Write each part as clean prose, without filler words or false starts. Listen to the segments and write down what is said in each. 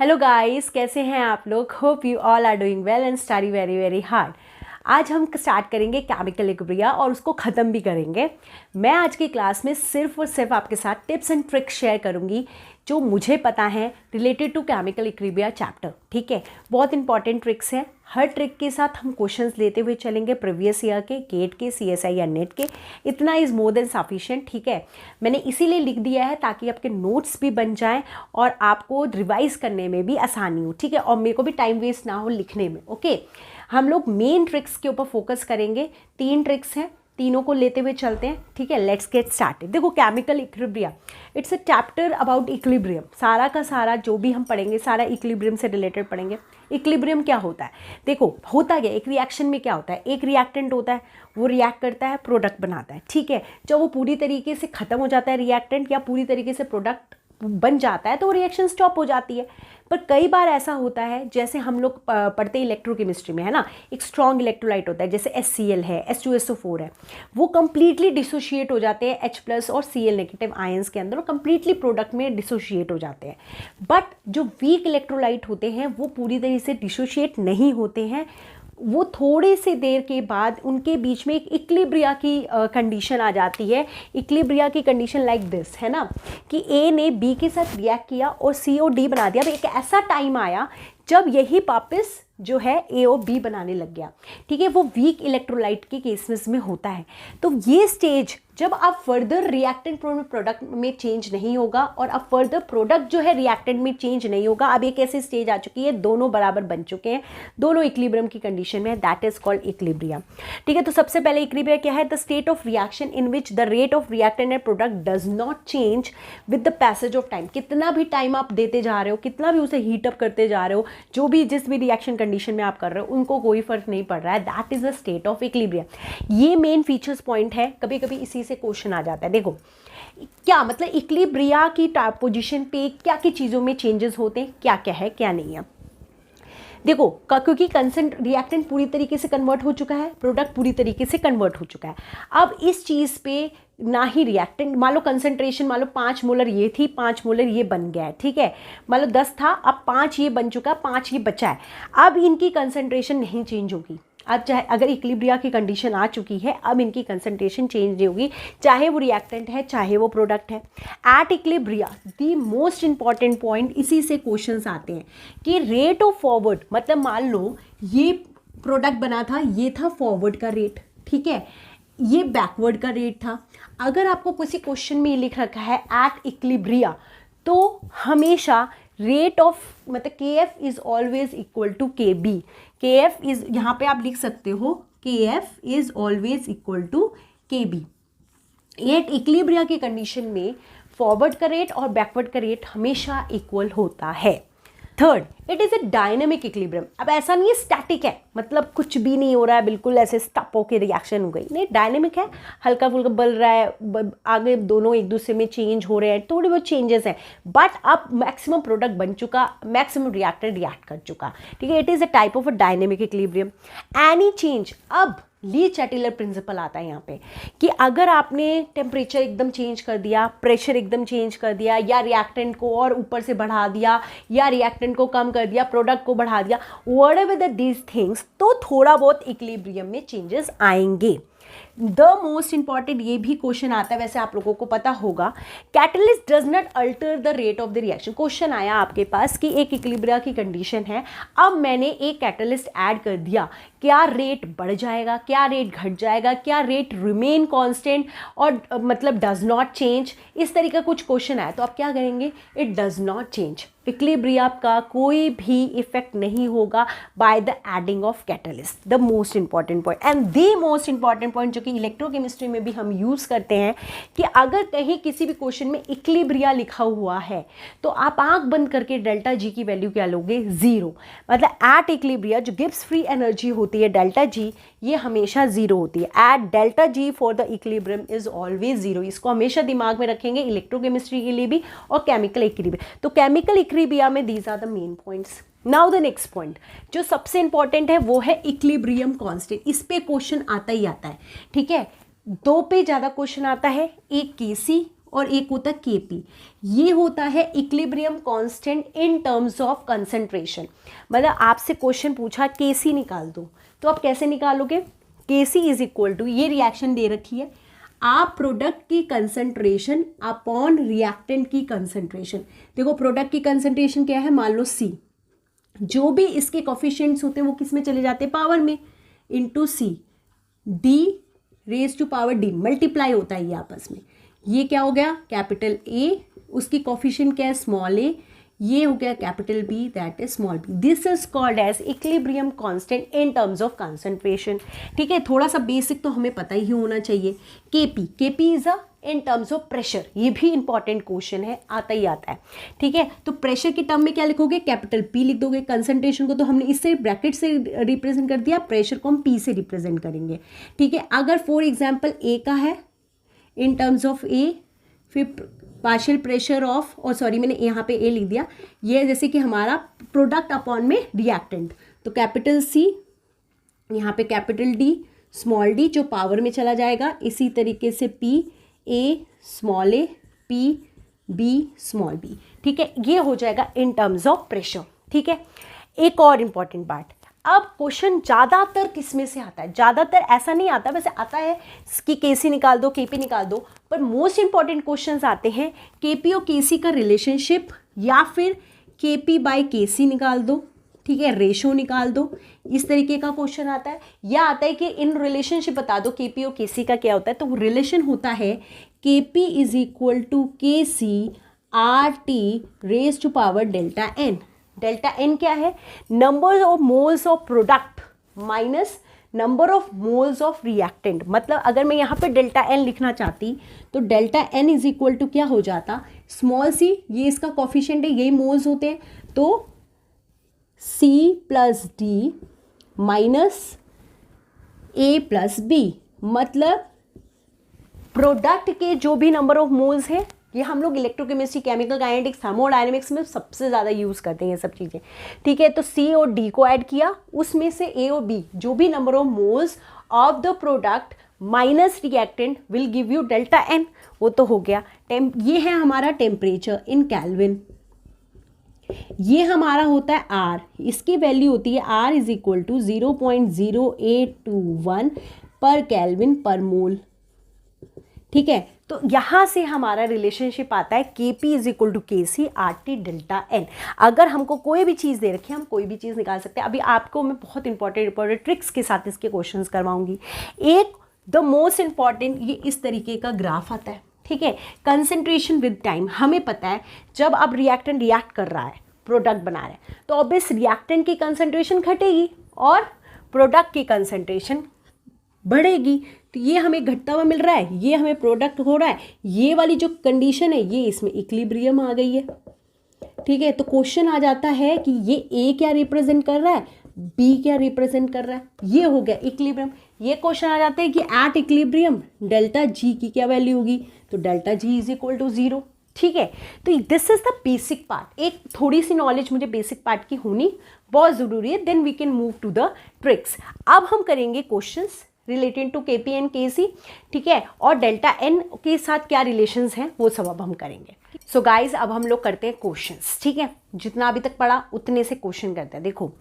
Hello guys, कैसे हैं आप लोग। Hope you all are doing well and study very very hard. आज हम स्टार्ट करेंगे केमिकल इक्विलिब्रिया और उसको ख़त्म भी करेंगे। मैं आज की क्लास में सिर्फ और सिर्फ आपके साथ टिप्स एंड ट्रिक्स शेयर करूंगी जो मुझे पता है related to chemical equilibria chapter. ठीक है, बहुत इंपॉर्टेंट ट्रिक्स है। हर ट्रिक के साथ हम क्वेश्चंस लेते हुए चलेंगे, प्रीवियस ईयर के, गेट के, सीएसआई या नेट के। इतना इज़ मोर देन सफिशिएंट। ठीक है, मैंने इसीलिए लिख दिया है ताकि आपके नोट्स भी बन जाएं और आपको रिवाइज करने में भी आसानी हो। ठीक है, और मेरे को भी टाइम वेस्ट ना हो लिखने में। ओके, हम लोग मेन ट्रिक्स के ऊपर फोकस करेंगे। 3 ट्रिक्स हैं, तीनों को लेते हुए चलते हैं। ठीक है, लेट्स गेट स्टार्टेड। देखो, chemical equilibria it's a chapter about equilibrium. सारा का सारा जो भी हम पढ़ेंगे सारा इक्विलिब्रियम से रिलेटेड पढ़ेंगे। इक्विलिब्रियम क्या होता है? देखो, होता क्या, एक रिएक्शन में क्या होता है, एक रिएक्टेंट होता है, वो रिएक्ट करता है, प्रोडक्ट बनाता है। ठीक है, जब वो पूरी तरीके से ख़त्म हो जाता है रिएक्टेंट या पूरी तरीके से प्रोडक्ट बन जाता है तो वो रिएक्शन स्टॉप हो जाती है। पर कई बार ऐसा होता है, जैसे हम लोग पढ़ते हैं इलेक्ट्रोकेमिस्ट्री में, है ना, एक स्ट्रॉन्ग इलेक्ट्रोलाइट होता है, जैसे HCl है, H2SO4 है, वो कंप्लीटली डिसोशिएट हो जाते हैं H+ और Cl नेगेटिव आयंस के अंदर, और कंप्लीटली प्रोडक्ट में डिसोशिएट हो जाते हैं। बट जो वीक इलेक्ट्रोलाइट होते हैं वो पूरी तरीके से डिसोशिएट नहीं होते हैं। वो थोड़े से देर के बाद उनके बीच में एक इक्विलिब्रिया की कंडीशन आ जाती है। इक्विलिब्रिया की कंडीशन लाइक दिस, है ना, कि ए ने बी के साथ रिएक्ट किया और CO D बना दिया। अब एक ऐसा टाइम आया जब यही वापस जो है AO B बनाने लग गया। ठीक है, वो वीक इलेक्ट्रोलाइट के केसेस में होता है। तो ये स्टेज जब आप फर्दर रिएक्टेंट प्रोडक्ट में चेंज नहीं होगा और अब फर्दर प्रोडक्ट जो है रिएक्टेंट में चेंज नहीं होगा। अब एक ऐसी स्टेज आ चुकी है, दोनों बराबर बन चुके हैं, दोनों इक्विलिब्रियम की कंडीशन में है, दैट इज कॉल्ड इक्विलिब्रिया। ठीक है, तो सबसे पहले इक्विलिब्रिया क्या है? The state of reaction in which the rate of reactant and product does not change with the passage of time. कितना भी टाइम आप देते जा रहे हो, कितना भी उसे हीटअप करते जा रहे हो, जो भी जिस भी रिएक्शन कंडीशन में आप कर रहे हो उनको कोई फर्क नहीं पड़ रहा है, that is the state of equilibria. ये मेन फीचर्स पॉइंट है, कभी कभी इसी से क्वेश्चन आ जाता है। देखो, क्या मतलब इक्विलिब्रिया की पोजीशन पे क्या क्या चीजों में चेंजेस होते हैं, क्या क्या है क्या नहीं है। देखो, क्योंकि रिएक्टेंट पूरी तरीके से कन्वर्ट हो चुका है, प्रोडक्ट पूरी तरीके से कन्वर्ट हो चुका है। अब इस चीज पे ना ही रिएक्टेंट, मान लो कंसंट्रेशन, मान लो 5 मोलर ये थी, 5 मोलर ये बन गया है। ठीक है, मान लो 10 था, अब 5 ये बन चुका है, 5 ये बचा है। अब इनकी कंसंट्रेशन नहीं चेंज होगी। अब चाहे अगर इक्विलिब्रिया की कंडीशन आ चुकी है, अब इनकी कंसंट्रेशन चेंज नहीं होगी, चाहे वो रिएक्टेंट है चाहे वो प्रोडक्ट है। At equilibria the most important point, इसी से क्वेश्चंस आते हैं कि रेट ऑफ फॉरवर्ड, मतलब मान लो ये प्रोडक्ट बना था, ये था फॉरवर्ड का रेट, ठीक है, ये बैकवर्ड का रेट था। अगर आपको किसी क्वेश्चन में ये लिख रखा है एट इक्विलिब्रिया, तो हमेशा रेट ऑफ मतलब KF is always equal to KB। KF is, यहाँ पे आप लिख सकते हो KF is always equal to KB। ये इक्विलिब्रिया की कंडीशन में फॉरवर्ड का रेट और बैकवर्ड का रेट हमेशा इक्वल होता है। Third, it is a dynamic equilibrium. अब ऐसा नहीं है स्टैटिक है, मतलब कुछ भी नहीं हो रहा है, बिल्कुल ऐसे स्टॉप होकर रिएक्शन हो गई, नहीं, डायनेमिक है, हल्का फुल्का बल रहा है, आगे दोनों एक दूसरे में चेंज हो रहे हैं, थोड़े बहुत चेंजेस हैं, बट अब मैक्सिमम प्रोडक्ट बन चुका, मैक्सिमम रिएक्टर रिएक्ट कर चुका। ठीक है, it is a type of a dynamic equilibrium. Any change, अब ली चैटिलर प्रिंसिपल आता है यहाँ पे कि अगर आपने टेम्परेचर एकदम चेंज कर दिया, प्रेशर एकदम चेंज कर दिया, या रिएक्टेंट को और ऊपर से बढ़ा दिया, या रिएक्टेंट को कम कर दिया, प्रोडक्ट को बढ़ा दिया, व्हाटएवर दीज थिंग्स, तो थोड़ा बहुत इक्विलिब्रियम में चेंजेस आएंगे। द मोस्ट इंपॉर्टेंट, ये भी क्वेश्चन आता है, वैसे आप लोगों को पता होगा, catalyst does not alter the rate of the reaction. Question आया आपके पास कि एक इक्विलिब्रिया की कंडीशन है, अब मैंने एक कैटलिस्ट ऐड कर दिया, क्या रेट बढ़ जाएगा, क्या रेट घट जाएगा, क्या रेट रिमेन कांस्टेंट और मतलब डज नॉट चेंज, इस तरह का कुछ क्वेश्चन आया, तो आप क्या करेंगे, it does not change. Equilibria का कोई भी इफेक्ट नहीं होगा by the adding of catalyst. The most important point and the most important point जो कि इलेक्ट्रोकेमिस्ट्री में भी हम यूज़ करते हैं, कि अगर कहीं किसी भी क्वेश्चन में इक्विलिब्रिया लिखा हुआ है तो आप आंख बंद करके डेल्टा G की वैल्यू क्या लोगे, 0। मतलब एट इक्विलिब्रिया जो गिब्स फ्री एनर्जी होती है डेल्टा G, ये हमेशा 0 होती है। At delta G for the equilibrium is always 0। इसको हमेशा दिमाग में रखेंगे, इलेक्ट्रोकेमिस्ट्री के लिए भी और केमिकल इक्विलिब्रिया। तो केमिकल इक्विलिब्रिया में these are the main points. Now the next point जो सबसे इंपॉर्टेंट है वो है इक्विलिब्रियम कांस्टेंट। इस पे क्वेश्चन आता ही आता है। ठीक है, 2 पे ज़्यादा क्वेश्चन आता है, एक KC और एक होता है Kp। ये होता है equilibrium constant in terms of concentration. मतलब आपसे क्वेश्चन पूछा Kc निकाल दो, तो आप कैसे निकालोगे? Kc इज इक्वल टू, ये रिएक्शन दे रखी है, आप प्रोडक्ट की कंसंट्रेशन अपॉन रिएक्टेंट की कंसंट्रेशन। देखो प्रोडक्ट की कंसंट्रेशन क्या है, मान लो C, जो भी इसके कोफिशिएंट्स होते हैं वो किस में चले जाते हैं, पावर में, into C, D raise to power D, multiply होता है ये आपस में। ये क्या हो गया, कैपिटल A, उसकी कोफिशिएंट क्या है, स्मॉल a, ये हो गया capital B, that is small b। This is called as equilibrium constant in terms of concentration. ठीक है, थोड़ा सा बेसिक तो हमें पता ही होना चाहिए। Kp is a in terms of pressure, ये भी इंपॉर्टेंट क्वेश्चन है, आता ही आता है। ठीक है, तो प्रेशर के टर्म में क्या लिखोगे, कैपिटल P लिख दोगे। कंसंट्रेशन को तो हमने इससे ब्रैकेट से रिप्रेजेंट कर दिया, प्रेशर को हम P से रिप्रेजेंट करेंगे। ठीक है, अगर फॉर एग्जाम्पल A का है इन टर्म्स ऑफ A, फिर पार्शियल प्रेशर ऑफ, और सॉरी मैंने यहाँ पे A लिख दिया, ये जैसे कि हमारा प्रोडक्ट अपॉन में रिएक्टेंट, तो कैपिटल C, यहाँ पे कैपिटल D, स्मॉल d जो पावर में चला जाएगा, इसी तरीके से P, A small a, P, B small b। ठीक है, ये हो जाएगा इन टर्म्स ऑफ प्रेशर। ठीक है, एक और इम्पॉर्टेंट पार्ट, अब क्वेश्चन ज़्यादातर किस में से आता है, ज़्यादातर ऐसा नहीं आता, वैसे आता है कि Kc निकाल दो, Kp निकाल दो, पर मोस्ट इंपॉर्टेंट क्वेश्चंस आते हैं Kp और Kc का रिलेशनशिप, या फिर Kp बाई Kc निकाल दो। ठीक है, रेशो निकाल दो, इस तरीके का क्वेश्चन आता है। या आता है कि इन रिलेशनशिप बता दो Kp और Kc का क्या होता है, तो रिलेशन होता है Kp is equal to Kc RT raise to power delta n। Delta N क्या है, number of moles of product minus number of moles of reactant. मतलब अगर मैं यहाँ पे डेल्टा एन लिखना चाहती तो delta N is equal to क्या हो जाता, स्मॉल c, ये इसका कोफिशिएंट है, यही मोल्स होते हैं, तो C plus D minus A plus B. मतलब प्रोडक्ट के जो भी नंबर ऑफ मोल्स हैं, ये हम लोग इलेक्ट्रोकेमिस्ट्री, केमिकल काइनेटिक्स, थर्मोडायनेमिक्स में सबसे ज़्यादा यूज़ करते हैं ये सब चीज़ें। ठीक है, तो C और D को ऐड किया, उसमें से A और B जो भी number of moles of the product minus reactant will give you delta N. वो तो हो गया। ये है हमारा टेम्परेचर इन कैल्विन, ये हमारा होता है R, इसकी वैल्यू होती है R इज इक्वल टू 0.0821 पर केल्विन पर मोल। ठीक है, तो यहाँ से हमारा रिलेशनशिप आता है Kp is equal to Kc RT delta N। अगर हमको कोई भी चीज़ दे रखी है, हम कोई भी चीज़ निकाल सकते हैं। अभी आपको मैं बहुत इंपॉर्टेंट ट्रिक्स के साथ इसके क्वेश्चंस करवाऊंगी। एक द मोस्ट इंपॉर्टेंट, ये इस तरीके का ग्राफ आता है। ठीक है, कंसंट्रेशन विद टाइम, हमें पता है जब अब रिएक्टेंट रिएक्ट कर रहा है, प्रोडक्ट बना रहा है, तो ऑब्वियस रिएक्टेंट की कंसंट्रेशन घटेगी और प्रोडक्ट की कंसंट्रेशन बढ़ेगी। तो ये हमें घटता हुआ मिल रहा है, ये हमें प्रोडक्ट हो रहा है, ये वाली जो कंडीशन है ये इसमें इक्विलिब्रियम आ गई है। ठीक है, तो क्वेश्चन आ जाता है कि ये A क्या रिप्रेजेंट कर रहा है, B क्या रिप्रेजेंट कर रहा है, ये हो गया इक्विलिब्रियम। ये क्वेश्चन आ जाते हैं कि एट इक्विलिब्रियम डेल्टा G की क्या वैल्यू होगी, तो delta G is equal to 0। ठीक है, तो this is the basic part. एक थोड़ी सी नॉलेज मुझे बेसिक पार्ट की होनी बहुत ज़रूरी है, then we can move to the tricks. अब हम करेंगे questions related to Kp and Kc। ठीक है, और डेल्टा N के साथ क्या रिलेशंस हैं वो सब अब हम करेंगे। सो गाइज, अब हम लोग करते हैं क्वेश्चंस। ठीक है, जितना अभी तक पढ़ा उतने से क्वेश्चन करते हैं। देखो,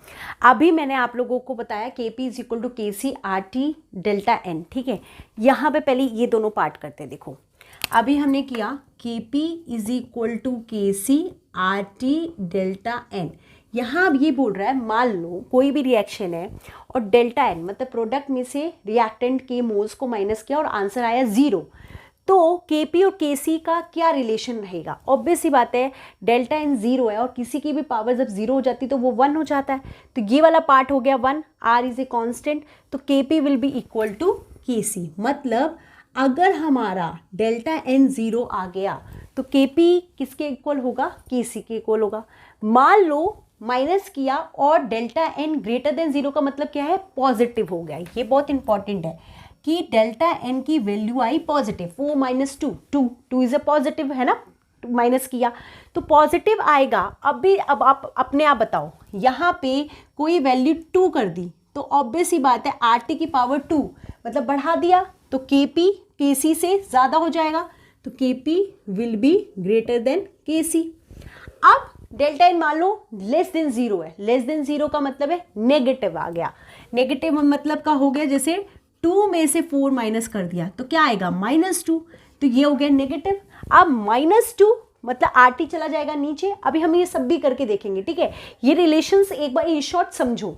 अभी मैंने आप लोगों को बताया Kp is equal to Kc RT delta N। ठीक है, यहाँ पे पहले ये दोनों पार्ट करते हैं। देखो, अभी हमने किया Kp is equal to Kc RT delta N। यहाँ अब ये बोल रहा है, मान लो कोई भी रिएक्शन है और डेल्टा N मतलब प्रोडक्ट में से रिएक्टेंट के मोल्स को माइनस किया और आंसर आया 0, तो Kp और Kc का क्या रिलेशन रहेगा। ऑब्वियस सी बात है, डेल्टा N 0 है और किसी की भी पावर जब 0 हो जाती है तो वो 1 हो जाता है। तो ये वाला पार्ट हो गया 1, R इज ए कॉन्स्टेंट, तो Kp will be equal to Kc। मतलब अगर हमारा डेल्टा N 0 आ गया तो Kp किसके इक्वल होगा, Kc के इक्वल होगा। मान लो माइनस किया और डेल्टा N ग्रेटर देन 0 का मतलब क्या है, पॉजिटिव हो गया। ये बहुत इंपॉर्टेंट है कि डेल्टा N की value I positive, 4 minus 2 is a positive है ना, माइनस किया तो पॉजिटिव आएगा। अब आप अपने आप बताओ, यहाँ पे कोई वैल्यू 2 कर दी तो ऑब्वियस ही बात है RT की पावर 2 मतलब बढ़ा दिया तो Kp Kc से ज़्यादा हो जाएगा। तो Kp will be greater then Kc। अब डेल्टा एन मान लो लेस देन जीरो है, लेस देन जीरो का मतलब है नेगेटिव आ गया, नेगेटिव मतलब का हो गया जैसे 2 में से 4 माइनस कर दिया तो क्या आएगा -2, तो ये हो गया नेगेटिव। अब -2 मतलब RT चला जाएगा नीचे, अभी हम ये सब भी करके देखेंगे, ठीक है। ये रिलेशंस एक बार इन शॉर्ट समझो,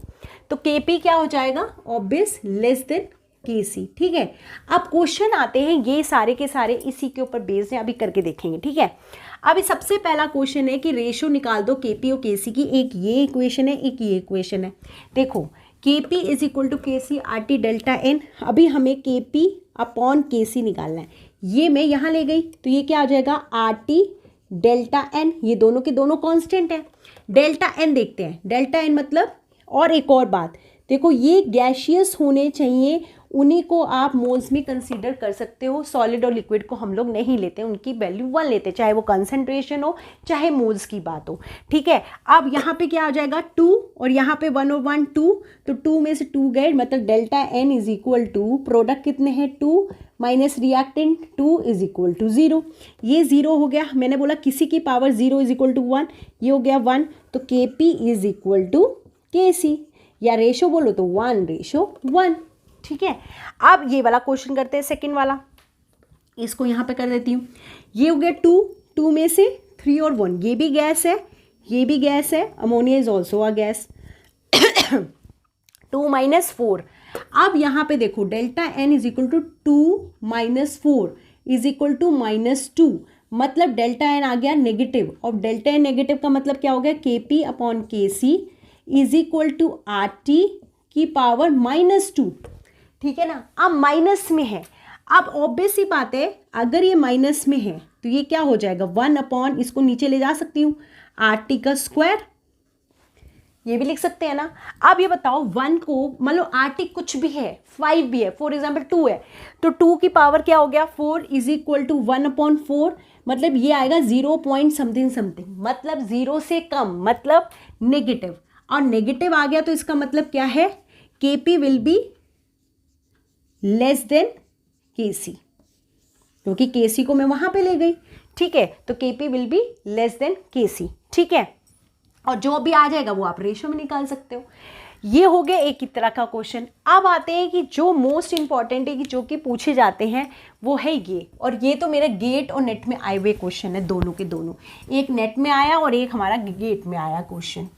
तो Kp क्या हो जाएगा, ऑब्वियस लेस देन Kc, ठीक है। अब क्वेश्चन आते हैं, ये सारे के सारे इसी के ऊपर बेस्ड हैं, अभी करके देखेंगे, ठीक है। अभी सबसे पहला क्वेश्चन है कि रेशो निकाल दो Kp और Kc की, एक ये इक्वेशन है, एक ये इक्वेशन है। देखो Kp is equal to Kc RT delta N, अभी हमें Kp अपॉन Kc निकालना है, ये मैं यहाँ ले गई तो ये क्या हो जाएगा RT डेल्टा एन, ये दोनों के दोनों कांस्टेंट है। डेल्टा एन देखते हैं, डेल्टा एन मतलब, और एक और बात देखो, ये गैशियस होने चाहिए, उन्हीं को आप मोल्स में कंसीडर कर सकते हो, सॉलिड और लिक्विड को हम लोग नहीं लेते, उनकी वैल्यू 1 लेते, चाहे वो कंसंट्रेशन हो चाहे मोल्स की बात हो, ठीक है। अब यहाँ पे क्या आ जाएगा 2 और यहाँ पे 1 और 1 2, तो 2 में से 2 गए, मतलब delta N is equal to, product कितने हैं 2 minus reactant 2 is equal to 0, ये 0 हो गया, मैंने बोला किसी की पावर 0 इज इक्वल टू 1, ये हो गया 1, तो Kp is equal to Kc, या रेशो बोलो तो 1:1, ठीक है। अब ये वाला क्वेश्चन करते हैं, सेकंड वाला, इसको यहाँ पे कर देती हूँ। ये हो गया 2 में से 3 और 1, ये भी गैस है, ये भी गैस है, ammonia is also a gas. 2 minus 4, अब यहाँ पे देखो delta N is equal to 2 minus 4 is equal to -2, मतलब डेल्टा एन आ गया नेगेटिव, और डेल्टा एन नेगेटिव का मतलब क्या हो गया, Kp upon Kc is equal to RT की पावर -2, ठीक है ना। अब माइनस में है, अब ऑब्वियस सी बात है, अगर ये माइनस में है तो ये क्या हो जाएगा 1 अपॉन, इसको नीचे ले जा सकती हूँ, RT का स्क्वायर, ये भी लिख सकते हैं ना। अब ये बताओ 1 को मतलब RT कुछ भी है, 5 भी है, फॉर एग्जाम्पल 2 है, तो 2 की पावर क्या हो गया 4 इज इक्वल टू 1/4, मतलब ये आएगा 0 पॉइंट समथिंग समथिंग, मतलब 0 से कम, मतलब नेगेटिव, और नेगेटिव आ गया तो इसका मतलब क्या है, Kp will be less than Kc, क्योंकि Kc को मैं वहां पे ले गई, ठीक है, तो Kp will be less than Kc, ठीक है। और जो भी आ जाएगा वो आप रेशो में निकाल सकते हो। ये हो गया एक ही तरह का क्वेश्चन। अब आते हैं कि जो मोस्ट इंपॉर्टेंट है कि जो कि पूछे जाते हैं वो है ये, और ये तो मेरे गेट और नेट में आए हुए क्वेश्चन है, दोनों के दोनों, एक नेट में आया और एक हमारा गेट में आया क्वेश्चन,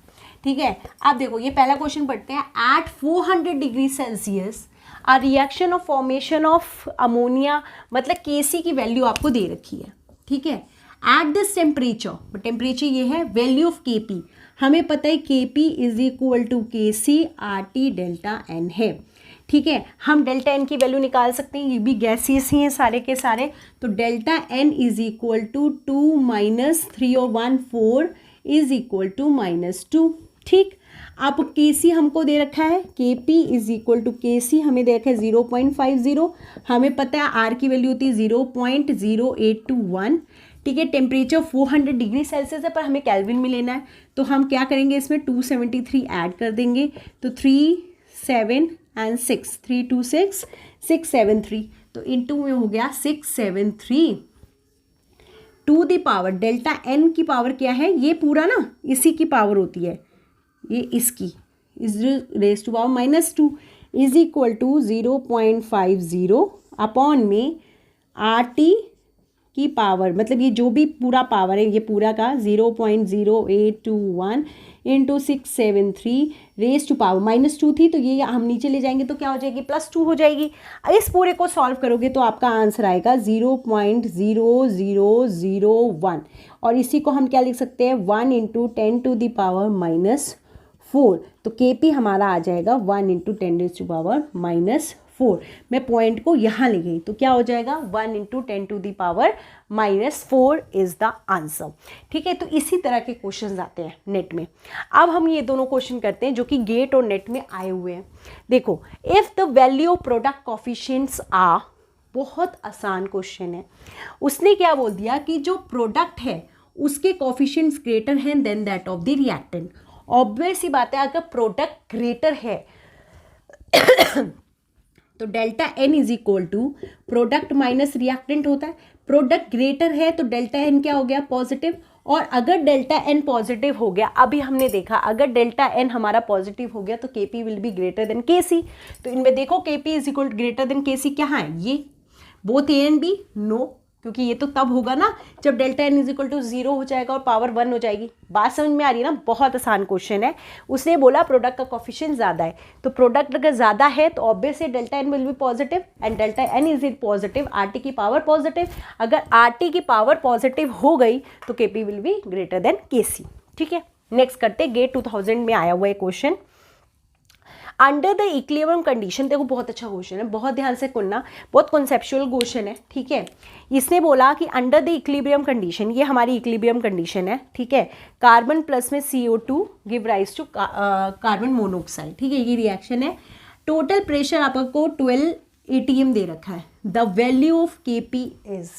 ठीक है। अब देखो ये पहला क्वेश्चन पढ़ते हैं, at 400 degree Celsius a reaction of formation of ammonia, मतलब Kc की वैल्यू आपको दे रखी है, ठीक है। एट दिस टेम्परेचर, टेम्परेचर ये है, वैल्यू ऑफ Kp हमें पता है Kp is equal to Kc RT delta N है, ठीक है। हम डेल्टा एन की वैल्यू निकाल सकते हैं, ये भी गैसेस ही हैं सारे के सारे, तो delta N is equal to 2 minus 3 और 1 4 इज इक्वल टू -2, ठीक। अब Kc हमको दे रखा है, Kp is equal to Kc हमें दे रखा है 0.50, हमें पता है R की वैल्यू होती है 0.0821, ठीक है। टेम्परेचर 400 डिग्री सेल्सियस है, पर हमें केल्विन में लेना है, तो हम क्या करेंगे, इसमें 273 ऐड कर देंगे, तो 3 7 एंड 6, 3 2 6 673, तो इनटू में हो गया 673 to the power, delta N की पावर क्या है, ये पूरा ना इसी की पावर होती है, ये इसकी is raise to power -2 is equal to 0.50 upon में RT की पावर, मतलब ये जो भी पूरा पावर है ये पूरा का 0.0821 इंटू 673 रेज टू पावर -2 थी, तो ये हम नीचे ले जाएंगे तो क्या हो जाएगी +2 हो जाएगी। इस पूरे को सॉल्व करोगे तो आपका आंसर आएगा 0.0001, और इसी को हम क्या लिख सकते हैं 1 इंटू 10 टू द पावर -4, तो Kp हमारा आ जाएगा 1 इंटू 10 टू पावर -4। मैं पॉइंट को यहाँ ले गई तो क्या हो जाएगा 1 into 10 to the power -4 is the answer, ठीक है। तो इसी तरह के क्वेश्चंस आते हैं नेट में। अब हम ये दोनों क्वेश्चन करते हैं जो कि गेट और नेट में आए हुए हैं। देखो, if the value of product coefficients are, बहुत आसान क्वेश्चन है, उसने क्या बोल दिया कि जो प्रोडक्ट है उसके कोफिशिएंट्स ग्रेटर हैं than that of the reactant. Obvious सी बात है, अगर प्रोडक्ट ग्रेटर है तो delta N is equal to product minus reactant होता है, प्रोडक्ट ग्रेटर है तो डेल्टा एन क्या हो गया पॉजिटिव, और अगर डेल्टा एन पॉजिटिव हो गया, अभी हमने देखा अगर डेल्टा एन हमारा पॉजिटिव हो गया तो KP will be greater than KC. तो इनमें देखो KP is equal greater than KC क्या है, ये both A and B, no, क्योंकि ये तो तब होगा ना जब delta N is equal to 0 हो जाएगा और पावर 1 हो जाएगी। बात समझ में आ रही है ना, बहुत आसान क्वेश्चन है। उसने बोला प्रोडक्ट का कोफिशिएंट ज़्यादा है, तो प्रोडक्ट अगर ज़्यादा है तो obviously delta N will be positive and delta N is it positive, R T की पावर पॉजिटिव। अगर आर टी की पावर पॉजिटिव हो गई तो K P will be greater than K C. ठीक है, नेक्स्ट करते, गेट 2000 में आया हुआ है question. Under the equilibrium condition, देखो बहुत अच्छा क्वेश्चन है, बहुत ध्यान से सुनना, बहुत कॉन्सेप्चुअल क्वेश्चन है। ठीक है, इसने बोला कि अंडर द इक्विलिब्रियम कंडीशन, ये हमारी इक्विलिब्रियम कंडीशन है। ठीक है, कार्बन प्लस में CO2 give rise to carbon monoxide. ठीक है, ये रिएक्शन है। टोटल प्रेशर आपको 12 ATM दे रखा है। The value of KP is,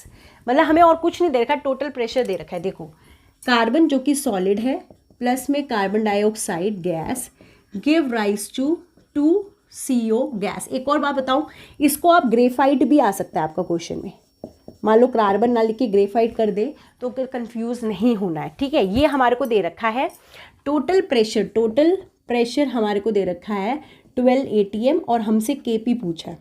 मतलब हमें और कुछ नहीं दे रखा, टोटल प्रेशर दे रखा है। देखो कार्बन जो कि सॉलिड है प्लस में carbon dioxide gas give rise to 2CO gas. एक और बात बताऊं, इसको आप ग्रेफाइट भी आ सकता है आपका क्वेश्चन में, मान लो कार्बन ना लिख के ग्रेफाइट कर दे तो फिर कंफ्यूज नहीं होना है। ठीक है, ये हमारे को दे रखा है टोटल प्रेशर हमारे को दे रखा है 12 ATM और हमसे KP पूछा है।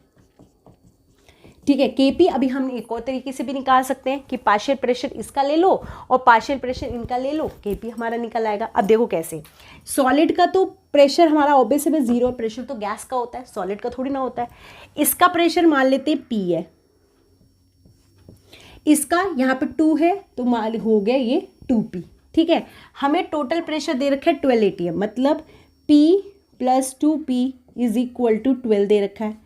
ठीक है, केपी अभी हम एक और तरीके से भी निकाल सकते हैं कि पार्शियल प्रेशर इसका ले लो और पार्शियल प्रेशर इनका ले लो, केपी हमारा निकल आएगा। अब देखो कैसे, सॉलिड का तो प्रेशर हमारा ऑब्वियसली में 0, प्रेशर तो गैस का होता है, सॉलिड का थोड़ी ना होता है। इसका प्रेशर मान लेते हैं P है, इसका यहाँ पे 2 है तो मान हो गया ये 2P। ठीक है, हमें टोटल प्रेशर दे रखा है 12 ATM, मतलब P + 2P is equal to 12 दे रखा है,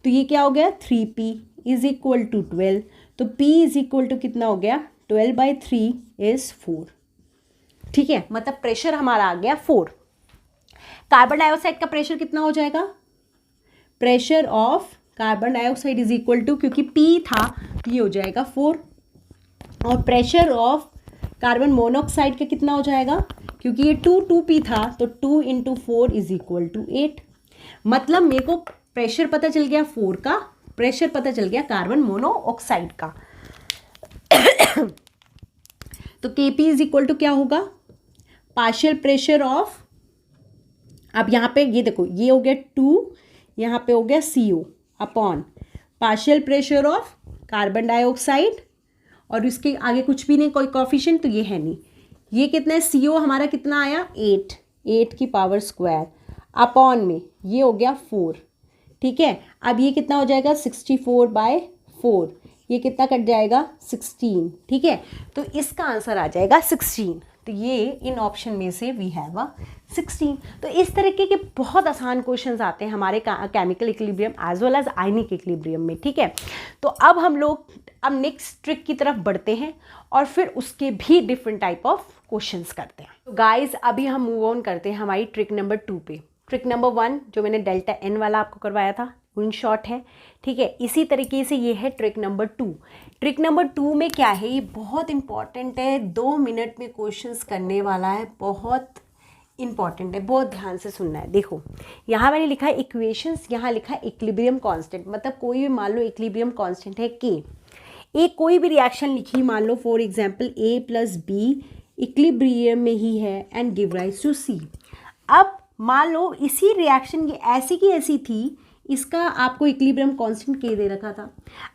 तो ये क्या हो गया 3P इज इक्वल टू 12। तो P इज इक्वल टू कितना हो गया 12/3 इज 4। ठीक है, मतलब प्रेशर हमारा आ गया 4। कार्बन डाइऑक्साइड का प्रेशर कितना हो जाएगा, pressure of carbon dioxide is equal to, क्योंकि P था तो ये हो जाएगा 4, और प्रेशर ऑफ कार्बन मोनोऑक्साइड का कितना हो जाएगा, क्योंकि ये 2P था तो 2 × 4 इज इक्वल टू 8। मतलब मेरे को प्रेशर पता चल गया 4 का, प्रेशर पता चल गया कार्बन मोनोऑक्साइड का। तो Kp इज इक्वल टू क्या होगा, पार्शियल प्रेशर ऑफ, अब यहाँ पे ये देखो ये हो गया 2, यहाँ पे हो गया CO upon partial pressure of carbon dioxide, और इसके आगे कुछ भी नहीं, कोई कोफिशिएंट तो ये है नहीं। ये कितना है, CO हमारा कितना आया 8 की पावर स्क्वायर अपॉन में ये हो गया 4। ठीक है, अब ये कितना हो जाएगा 64/4, ये कितना कट जाएगा 16। ठीक है, तो इसका आंसर आ जाएगा 16। तो ये इन ऑप्शन में से वी हैव 16। तो इस तरीके के बहुत आसान क्वेश्चंस आते हैं हमारे chemical equilibrium as well as ionic equilibrium में। ठीक है, तो अब हम लोग नेक्स्ट ट्रिक की तरफ बढ़ते हैं और फिर उसके भी डिफरेंट टाइप ऑफ क्वेश्चंस करते हैं। तो गाइज अभी हम मूव ऑन करते हैं हमारी ट्रिक नंबर 2 पे। ट्रिक नंबर 1 जो मैंने डेल्टा एन वाला आपको करवाया था इन शॉर्ट है। ठीक है, इसी तरीके से ये है ट्रिक नंबर 2। ट्रिक नंबर 2 में क्या है, ये बहुत इंपॉर्टेंट है, 2 मिनट में क्वेश्चंस करने वाला है, बहुत इंपॉर्टेंट है, बहुत ध्यान से सुनना है। देखो यहाँ मैंने लिखा है इक्वेशंस, यहाँ लिखा है इक्विलिब्रियम कांस्टेंट, मतलब कोई भी मान लो इक्विलिब्रियम कांस्टेंट है K, एक कोई भी रिएक्शन लिखी मान लो for example A + B equilibrium में ही है and give rise to C। अब मान लो इसी रिएक्शन ये ऐसी की ऐसी थी, इसका आपको इक्विलिब्रियम कांस्टेंट K दे रखा था।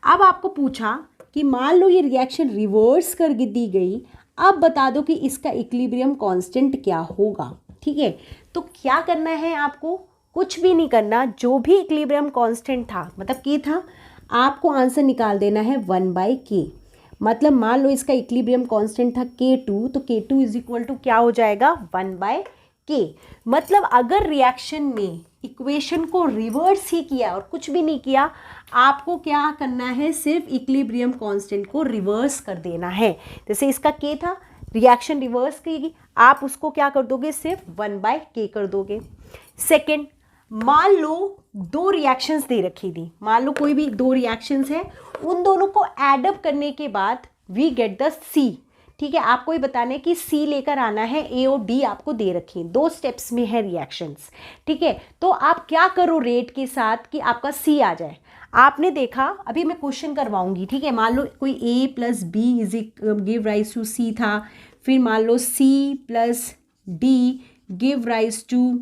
अब आपको पूछा कि मान लो ये रिएक्शन रिवर्स कर दी गई, अब बता दो कि इसका इक्विलिब्रियम कांस्टेंट क्या होगा। ठीक है, तो क्या करना है आपको, कुछ भी नहीं करना, जो भी इक्विलिब्रियम कांस्टेंट था मतलब K था, आपको आंसर निकाल देना है 1/K। मतलब मान लो इसका इक्विलिब्रियम कांस्टेंट था K2, तो K2 इज इक्वल टू क्या हो जाएगा 1/K। मतलब अगर रिएक्शन में इक्वेशन को रिवर्स ही किया और कुछ भी नहीं किया, आपको क्या करना है, सिर्फ इक्विलिब्रियम कांस्टेंट को रिवर्स कर देना है। जैसे इसका K था, रिएक्शन रिवर्स करेगी, आप उसको क्या कर दोगे, सिर्फ 1/K कर दोगे। सेकेंड, मान लो 2 रिएक्शंस दे रखी थी, मान लो कोई भी 2 रिएक्शंस है, उन दोनों को एडअप करने के बाद वी गेट द C। ठीक है, आपको ये बताना है कि सी लेकर आना है, ए और डी आपको दे रखी हैं, 2 स्टेप्स में है रिएक्शंस। ठीक है, तो आप क्या करो रेट के साथ कि आपका सी आ जाए। आपने देखा, अभी मैं क्वेश्चन करवाऊंगी, ठीक है, मान लो कोई A plus B is give rise to C था, फिर मान लो C plus D give rise to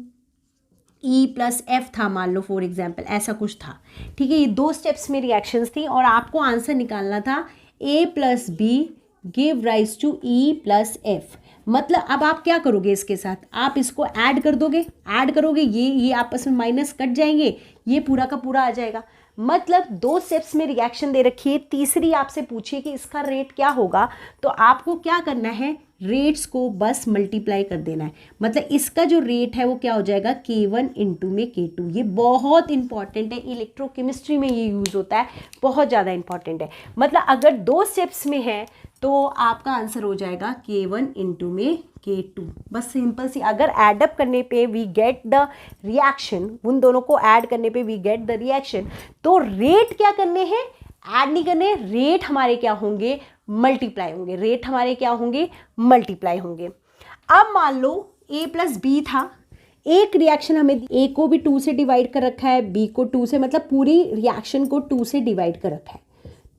E plus F था, मान लो फॉर एग्जाम्पल ऐसा कुछ था। ठीक है, ये 2 स्टेप्स में रिएक्शंस थी और आपको आंसर निकालना था A plus B give rise to E plus F. मतलब अब आप क्या करोगे इसके साथ, आप इसको ऐड कर दोगे, ऐड करोगे, ये आपस में माइनस कट जाएंगे, ये पूरा का पूरा आ जाएगा। मतलब 2 स्टेप्स में रिएक्शन दे रखी है, तीसरी आपसे पूछिए कि इसका रेट क्या होगा, तो आपको क्या करना है, रेट्स को बस मल्टीप्लाई कर देना है। मतलब इसका जो रेट है वो क्या हो जाएगा, K1 इंटू में K2। ये बहुत इंपॉर्टेंट है, इलेक्ट्रोकेमिस्ट्री में ये यूज़ होता है, बहुत ज़्यादा इंपॉर्टेंट है। मतलब अगर 2 स्टेप्स में है तो आपका आंसर हो जाएगा K1 इंटू में K2। बस सिंपल सी, अगर एडअप करने पे वी गेट द रिएक्शन, उन दोनों को ऐड करने पे वी गेट द रिएक्शन, तो रेट क्या करने हैं, ऐड नहीं करने, रेट हमारे क्या होंगे, मल्टीप्लाई होंगे, रेट हमारे क्या होंगे, मल्टीप्लाई होंगे। अब मान लो ए प्लस बी था, एक रिएक्शन हमें ए को भी 2 से डिवाइड कर रखा है, बी को 2 से, मतलब पूरी रिएक्शन को 2 से डिवाइड कर रखा है,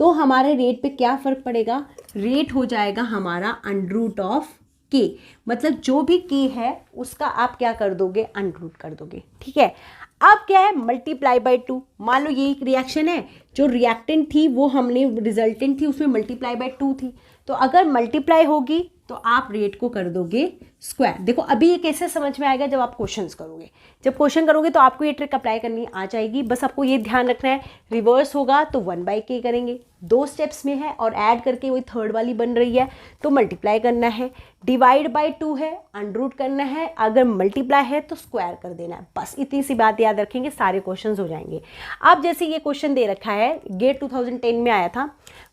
तो हमारे रेट पे क्या फ़र्क पड़ेगा, रेट हो जाएगा हमारा अंडर रूट ऑफ के। मतलब जो भी के है उसका आप क्या कर दोगे, अंडर रूट कर दोगे। ठीक है, अब क्या है, मल्टीप्लाई बाय 2। मान लो ये एक रिएक्शन है, जो रिएक्टेंट थी वो हमने रिजल्टेंट थी उसमें मल्टीप्लाई बाय 2 थी, तो अगर मल्टीप्लाई होगी तो आप रेट को कर दोगे स्क्वायर। देखो अभी ये कैसे समझ में आएगा, जब आप क्वेश्चंस करोगे, जब क्वेश्चन करोगे तो आपको ये ट्रिक अप्लाई करनी आ जाएगी। बस आपको ये ध्यान रखना है, रिवर्स होगा तो 1/k करेंगे, 2 स्टेप्स में है और ऐड करके वही थर्ड वाली बन रही है तो मल्टीप्लाई करना है, डिवाइड बाय 2 है अंडर रूट करना है, अगर मल्टीप्लाई है तो स्क्वायर कर देना है। बस इतनी सी बात याद रखेंगे, सारे क्वेश्चन हो जाएंगे। अब जैसे ये क्वेश्चन दे रखा है, गेट 2010 में आया था,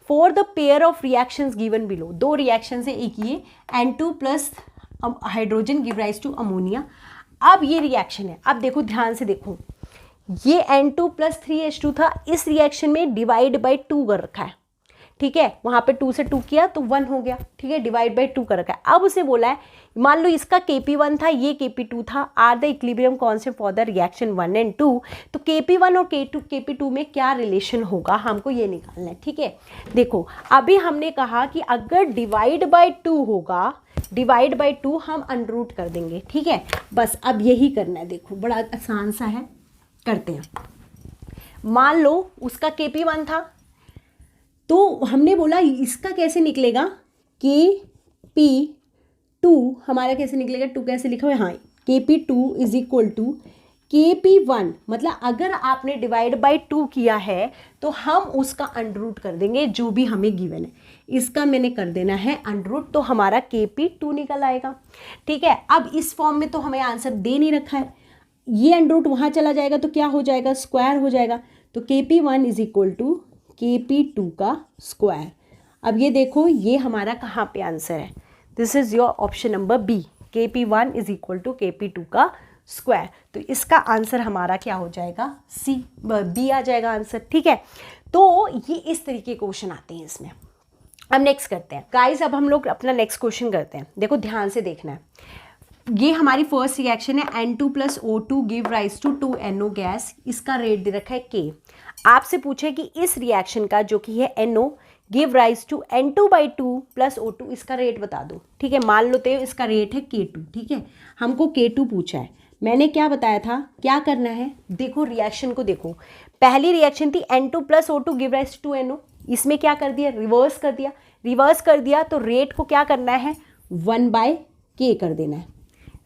for the pair of reactions given below, 2 reaction है, एक ये N2 plus hydrogen give rise to ammonia. अब ये रिएक्शन है, अब देखो ध्यान से देखो, ये N2 प्लस 3H2 था, इस रिएक्शन में डिवाइड बाय 2 कर रखा है। ठीक है, वहाँ पे 2 से 2 किया तो 1 हो गया। ठीक है, डिवाइड बाय 2 कर रखा है। अब उसे बोला है, मान लो इसका Kp1 था, ये Kp2 था, are the equilibrium constant for the reaction 1 and 2, तो Kp1 और Kp2 में क्या रिलेशन होगा, हमको ये निकालना है। ठीक है, देखो अभी हमने कहा कि अगर डिवाइड बाय 2 होगा, डिवाइड बाय 2 हम अंडर रूट कर देंगे। ठीक है, बस अब यही करना है, देखो बड़ा आसान सा है, करते हैं। मान लो उसका Kp1 था, तो हमने बोला इसका कैसे निकलेगा, Kp2 हमारा कैसे निकलेगा, 2 कैसे लिखा हुआ है, हाँ, Kp2 is equal to Kp1। मतलब अगर आपने डिवाइड बाय 2 किया है तो हम उसका अंडर रूट कर देंगे, जो भी हमें गिवन है इसका मैंने कर देना है अंडर रूट, तो हमारा Kp2 निकल आएगा। ठीक है, अब इस फॉर्म में तो हमें आंसर दे नहीं रखा है, ये अंडर रूट वहाँ चला जाएगा तो क्या हो जाएगा, स्क्वायर हो जाएगा, तो Kp1 is equal to Kp2 का स्क्वायर। अब ये देखो ये हमारा कहाँ पे आंसर है, this is your option number B, Kp1 is equal to Kp2 का स्क्वायर। तो इसका आंसर हमारा क्या हो जाएगा, सी, बी आ जाएगा आंसर। ठीक है, तो ये इस तरीके के क्वेश्चन आते हैं इसमें। अब नेक्स्ट करते हैं गाइस, अब हम लोग अपना नेक्स्ट क्वेश्चन करते हैं। देखो ध्यान से देखना है, ये हमारी फर्स्ट रिएक्शन है, N2 plus O2 give rise to 2NO gas, इसका रेट दे रखा है K। आपसे पूछे कि इस रिएक्शन का जो कि है NO give rise to N2/2 plus O2, इसका रेट बता दो। ठीक है, मान लो तो इसका रेट है K2। ठीक है, हमको K2 पूछा है, मैंने क्या बताया था, क्या करना है, देखो रिएक्शन को देखो, पहली रिएक्शन थी N2 plus O2 give rise to NO, इसमें क्या कर दिया, रिवर्स कर दिया, रिवर्स कर दिया तो रेट को क्या करना है, 1/k कर देना है।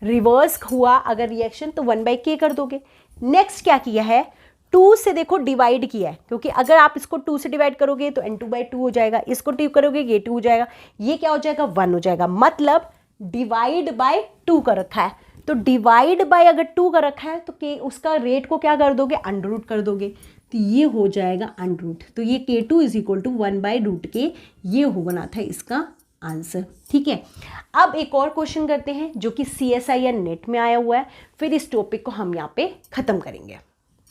रिवर्स हुआ अगर रिएक्शन तो 1/k कर दोगे। नेक्स्ट क्या किया है, 2 से देखो डिवाइड किया है, क्योंकि अगर आप इसको 2 से डिवाइड करोगे तो N2/2 हो जाएगा, इसको 2 करोगे ये 2 हो जाएगा, ये क्या हो जाएगा 1 हो जाएगा, मतलब डिवाइड बाय 2 कर रखा है, तो डिवाइड बाय अगर 2 कर रखा है तो के उसका रेट को क्या कर दोगे, अंडर रूट कर दोगे, तो ये हो जाएगा अंडर रूट, तो ये K2 is equal to 1/√k, ये होना था इसका आंसर। ठीक है, अब एक और क्वेश्चन करते हैं जो कि CSIR नेट में आया हुआ है, फिर इस टॉपिक को हम यहाँ पे ख़त्म करेंगे।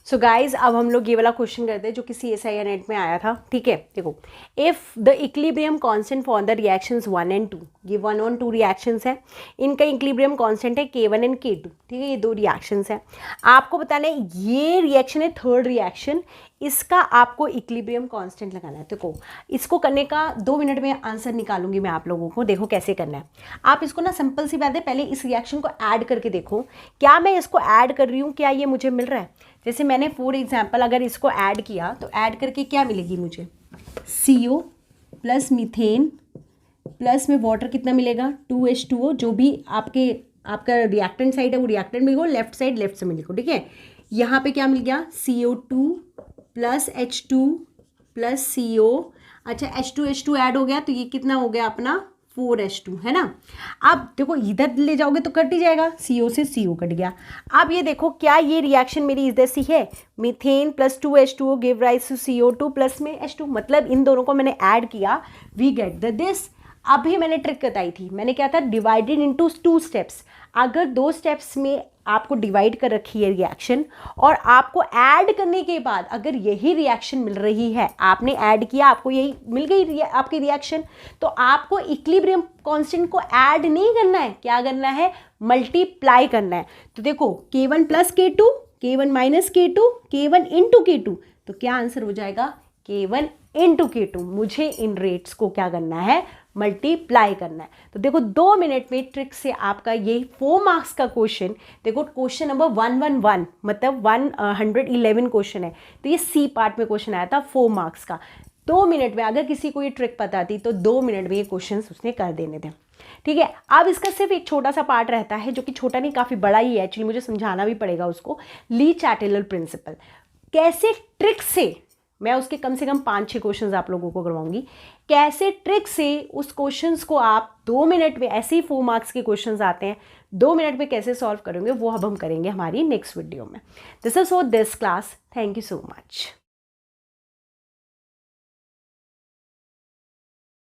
सो गाइज अब हम लोग ये वाला क्वेश्चन करते हैं जो कि CSIR नेट में आया था, ठीक है। देखो, if the equilibrium constant for the reactions 1 and 2, ये 1 और 2 रिएक्शंस है, इनका इक्विलिब्रियम कांस्टेंट है K1 and K2, ठीक है, ये 2 रिएक्शंस है। आपको बताना है ये रिएक्शन है थर्ड रिएक्शन, इसका आपको इक्विलिब्रियम कांस्टेंट लगाना है। देखो, इसको करने का 2 मिनट में आंसर निकालूंगी मैं आप लोगों को, देखो कैसे करना है। आप इसको ना सिंपल सी बात है, पहले इस रिएक्शन को ऐड करके देखो, क्या मैं इसको ऐड कर रही हूँ, क्या ये मुझे मिल रहा है। जैसे मैंने फॉर एग्जाम्पल अगर इसको ऐड किया तो ऐड करके क्या मिलेगी मुझे, CO प्लस मीथेन प्लस में वाटर कितना मिलेगा 2H2O, जो भी आपका रिएक्टेंट साइड है वो रिएक्टेंट में लिखो, लेफ्ट साइड लेफ्ट से में लिखो, ठीक है। यहाँ पे क्या मिल गया CO2 plus H2 plus CO, अच्छा H2 ऐड हो गया तो ये कितना हो गया अपना 4H2, है ना। अब देखो इधर ले जाओगे तो कट ही जाएगा, CO से CO कट गया। अब ये देखो क्या ये रिएक्शन मेरी इधर सी है, methane plus 2H2O give rise to CO2 plus में H2, मतलब इन दोनों को मैंने ऐड किया, वी गेट द दिस। अभी मैंने ट्रिक बताई थी, मैंने क्या था, डिवाइडेड इनटू 2 स्टेप्स। अगर 2 स्टेप्स में आपको डिवाइड कर रखी है रिएक्शन और आपको ऐड करने के बाद अगर यही रिएक्शन मिल रही है, आपने ऐड किया आपको यही मिल गई आपकी रिएक्शन, तो आपको इक्विलिब्रियम कांस्टेंट को ऐड नहीं करना है, क्या करना है, मल्टीप्लाई करना है। तो देखो K1 plus K2, K1 minus K2, K1 into K2, तो क्या आंसर हो जाएगा K1 इंटू K2। मुझे इन रेट्स को क्या करना है, मल्टीप्लाई करना है। तो देखो 2 मिनट में ट्रिक से आपका ये 4 मार्क्स का क्वेश्चन, देखो क्वेश्चन नंबर 111 मतलब 111 क्वेश्चन है, तो ये C पार्ट में क्वेश्चन आया था 4 मार्क्स का। 2 मिनट में अगर किसी को ये ट्रिक पता थी तो 2 मिनट में ये क्वेश्चन उसने कर देने थे, ठीक है। अब इसका सिर्फ एक छोटा सा पार्ट रहता है जो कि छोटा नहीं काफ़ी बड़ा ही है, एक्चुअली मुझे समझाना भी पड़ेगा उसको। ली चैटलर प्रिंसिपल, कैसे ट्रिक से मैं उसके कम से कम 5-6 क्वेश्चंस आप लोगों को करवाऊंगी, कैसे ट्रिक से उस क्वेश्चंस को आप 2 मिनट में, ऐसे ही 4 मार्क्स के क्वेश्चंस आते हैं, 2 मिनट में कैसे सॉल्व करेंगे वो अब हम करेंगे हमारी नेक्स्ट वीडियो में। This is for this class, thank you so much.